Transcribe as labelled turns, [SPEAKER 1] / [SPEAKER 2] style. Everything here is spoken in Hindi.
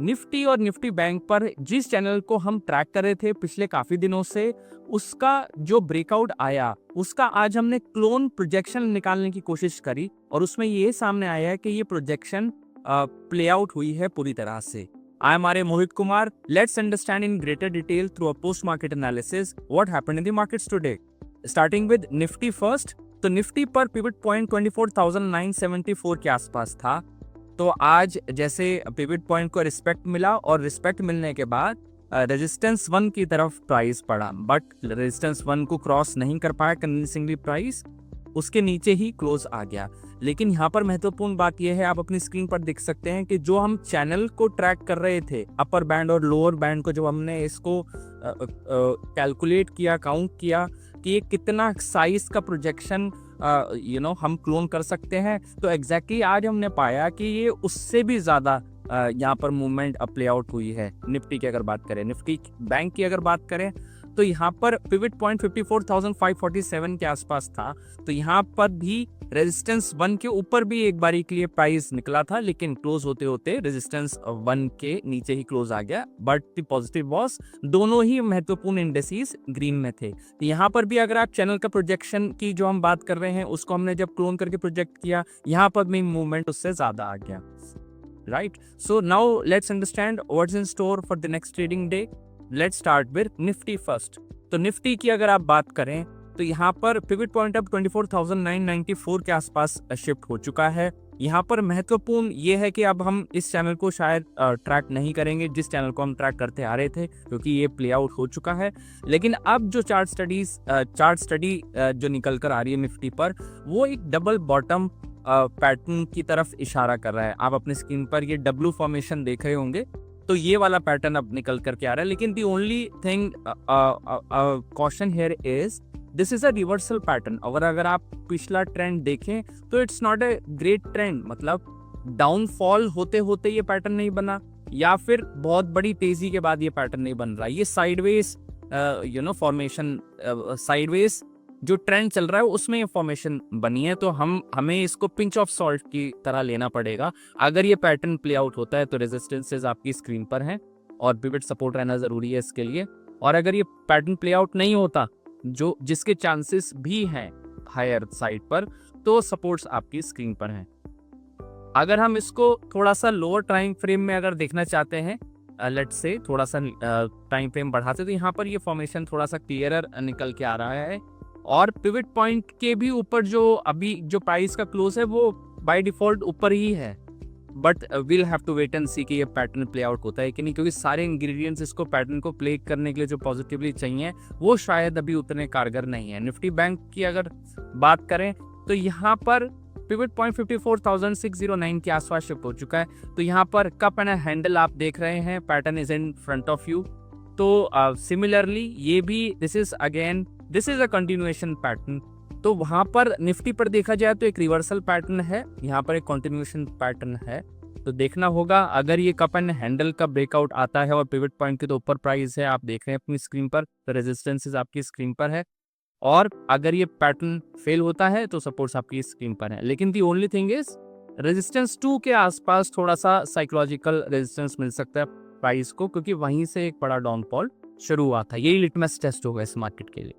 [SPEAKER 1] निफ्टी और निफ्टी बैंक पर जिस चैनल को हम ट्रैक कर रहे थे पिछले काफी दिनों से, उसका जो ब्रेकआउट आया उसका आज हमने क्लोन प्रोजेक्शन निकालने की कोशिश करी और उसमें ये सामने आया है कि ये प्रोजेक्शन प्ले आउट हुई है पूरी तरह से। I am R Mohit Kumar. Let's understand in greater detail through a post market analysis what happened in the markets today. Starting with Nifty first, तो निफ्टी पर पिवट पॉइंट 24,974 के आसपास था। तो आज जैसे पिवट पॉइंट को रिस्पेक्ट मिला और रिस्पेक्ट मिलने के बाद रेजिस्टेंस 1 की तरफ प्राइस पड़ा, बट रेजिस्टेंस 1 को क्रॉस नहीं कर पाया कन्विंसिंगली, प्राइस उसके नीचे ही क्लोज आ गया। लेकिन यहाँ पर महत्वपूर्ण बात यह है, आप अपनी स्क्रीन पर देख सकते हैं कि जो हम चैनल को ट्रैक कर रहे थे, अपर बैंड और लोअर बैंड को, जब हमने इसको कैलकुलेट किया, काउंट किया कि ये कितना साइज का प्रोजेक्शन हम क्लोन कर सकते हैं, तो एग्जैक्टली आज हमने पाया कि ये उससे भी ज़्यादा यहाँ पर मूवमेंट प्ले आउट हुई है। निफ्टी की अगर बात करें, निफ्टी बैंक की अगर बात करें, तो यहाँ पर पिवट पॉइंट 54,547 के आसपास था। तो यहाँ पर भी रेजिस्टेंस 1 के ऊपर भी एक बारी के लिए प्राइस निकला था, लेकिन क्लोज होते होते रेजिस्टेंस 1 के नीचे ही क्लोज आ गया। बट द पॉजिटिव वॉज दोनों ही महत्वपूर्ण इंडेक्सेस ग्रीन में थे। तो यहाँ पर भी अगर आप चैनल का प्रोजेक्शन की जो हम बात कर रहे हैं, उसको हमने जब क्लोन करके प्रोजेक्ट किया, यहाँ पर भी मूवमेंट उससे ज्यादा आ गया। Right, so now let's understand what's in store for the next trading day. Let's start with Nifty first. तो निफ्टी की अगर आप बात करें, तो यहाँ पर पिवट पॉइंट अब 24,994 के आसपास शिफ्ट हो चुका है। यहाँ पर महत्वपूर्ण ये है कि अब हम इस चैनल को शायद ट्रैक नहीं करेंगे, जिस चैनल को हम ट्रैक करते आ रहे थे, क्योंकि ये प्ले आउट हो चुका है। लेकिन अब जो चार्ट स्टडी जो निकल कर आ रही है निफ्टी पर, वो एक डबल बॉटम पैटर्न की तरफ इशारा कर रहा है। आप अपनी स्क्रीन पर ये डब्ल्यू फॉर्मेशन देख रहे होंगे, तो ये वाला पैटर्न अब निकल करके आ रहा है। लेकिन the only thing caution here is this is a reversal pattern. अगर आप पिछला ट्रेंड देखें तो it's not a great trend, मतलब डाउनफॉल होते होते ये पैटर्न नहीं बना, या फिर बहुत बड़ी तेजी के बाद ये पैटर्न नहीं बन रहा। ये साइडवेज फॉर्मेशन, साइडवेज जो ट्रेंड चल रहा है उसमें ये फॉर्मेशन बनी है। तो हमें इसको पिंच ऑफ सॉल्ट की तरह लेना पड़ेगा। अगर ये पैटर्न प्ले आउट होता है तो रेजिस्टेंसेस आपकी स्क्रीन पर हैं और पिवट सपोर्ट रहना जरूरी है इसके लिए। और अगर ये पैटर्न प्ले आउट नहीं होता, जो जिसके चांसेस भी हैं हायर साइड पर, तो सपोर्ट्स आपकी स्क्रीन पर हैं। अगर हम इसको थोड़ा सा लोअर टाइम फ्रेम में अगर देखना चाहते हैं, लेट्स से थोड़ा सा टाइम फ्रेम बढ़ाते, तो यहाँ पर ये फॉर्मेशन थोड़ा सा क्लियरर निकल के आ रहा है। और पिवट पॉइंट के भी ऊपर जो अभी जो प्राइस का क्लोज है, वो बाय डिफॉल्ट ऊपर ही है। But will have to wait and see कि ये पैटर्न प्ले आउट होता है कि नहीं, क्योंकि सारे इंग्रेडिएंट्स इसको पैटर्न को प्ले करने के लिए जो पॉजिटिवली चाहिए, वो शायद अभी उतने कारगर नहीं है। निफ्टी बैंक की अगर बात करें, तो यहाँ पर पिवट पॉइंट 54,609 के आसपास शिफ्ट हो चुका है। तो यहाँ पर कप एंड हैंडल आप देख रहे हैं, pattern is in front of you. तो सिमिलरली ये भी this is a continuation pattern. तो वहां पर निफ्टी पर देखा जाए तो एक रिवर्सल पैटर्न है, यहाँ पर एक कंटिन्यूएशन पैटर्न है। तो देखना होगा, अगर ये कप एंड हैंडल का ब्रेकआउट आता है और पिवट पॉइंट के तो ऊपर प्राइस है, आप देख रहे हैं अपनी स्क्रीन पर, तो रेजिस्टेंसेस आपकी स्क्रीन पर है। और अगर ये पैटर्न फेल होता है तो सपोर्ट्स आपकी स्क्रीन पर है। लेकिन the only thing is resistance 2 के आसपास थोड़ा सा साइकोलॉजिकल रेजिस्टेंस मिल सकता है प्राइस को, क्योंकि वहीं से एक बड़ा डाउनफॉल शुरू हुआ था। यही लिटमस टेस्ट होगा इस मार्केट के लिए।